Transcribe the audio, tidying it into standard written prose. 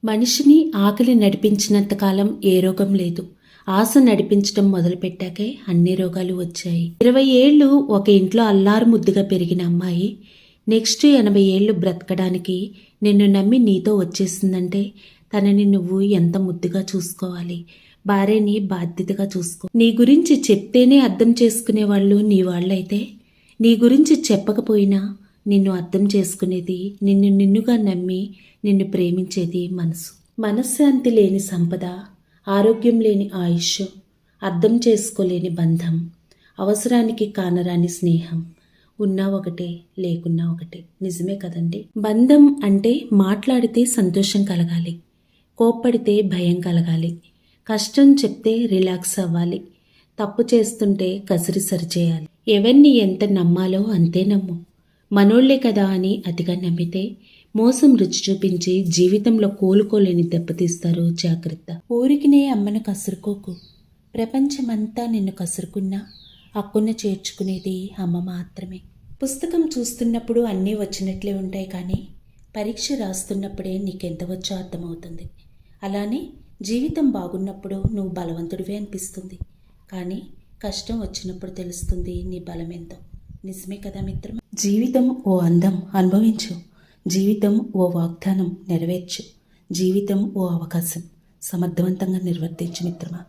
మనిషిని ఆకలి నడిపించినంతకాలం ఏ రోగం లేదు. ఆశ నడిపించడం మొదలుపెట్టాకే అన్ని రోగాలు వచ్చాయి. 20 ఏళ్ళు ఒక ఇంట్లో అల్లారు ముద్దుగా పెరిగిన అమ్మాయి నెక్స్ట్ 80 ఏళ్ళు బ్రతకడానికి నిన్ను నమ్మి నీతో వచ్చేసిందంటే తనని నువ్వు ఎంత ముద్దుగా చూసుకోవాలి. భార్యని బాధ్యతగా చూసుకో. నీ గురించి చెప్తేనే అర్థం చేసుకునే వాళ్ళు నీ వాళ్ళైతే, నీ గురించి చెప్పకపోయినా నిన్ను అర్థం చేసుకునేది, నిన్నుగా నమ్మి నిన్ను ప్రేమించేది మనసు. మనశ్శాంతి లేని సంపద, ఆరోగ్యం లేని ఆయుష్, అర్థం చేసుకోలేని బంధం, అవసరానికి కానరాని స్నేహం, ఉన్నా ఒకటే లేకున్నా ఒకటే. నిజమే కదండి. బంధం అంటే మాట్లాడితే సంతోషం కలగాలి, కోప్పడితే భయం కలగాలి, కష్టం చెప్తే రిలాక్స్ అవ్వాలి, తప్పు చేస్తుంటే కసిరి సరిచేయాలి. ఎవరిని ఎంత నమ్మాలో అంతే నమ్ము. మనోళ్లే కదా అని అతిగా నమ్మితే మోసం రుచి చూపించి జీవితంలో కోలుకోలేని దెబ్బతీస్తారు. జాగ్రత్త. ఊరికినే అమ్మను కసురుకోకు. ప్రపంచమంతా నిన్ను కసురుకున్నా అక్కున చేర్చుకునేది అమ్మ మాత్రమే. పుస్తకం చూస్తున్నప్పుడు అన్నీ వచ్చినట్లే ఉంటాయి, కానీ పరీక్ష రాస్తున్నప్పుడే నీకెంత వచ్చో అర్థమవుతుంది. అలానే జీవితం బాగున్నప్పుడు నువ్వు బలవంతుడివే అనిపిస్తుంది, కానీ కష్టం వచ్చినప్పుడు తెలుస్తుంది నీ బలమెంతో. నిజమే కదా మిత్రమా? జీవితం ఓ అందం, అనుభవించు. జీవితం ఓ వాగ్దానం, నెరవేర్చు. జీవితం ఓ అవకాశం, సమర్థవంతంగా నిర్వర్తించు మిత్రమా.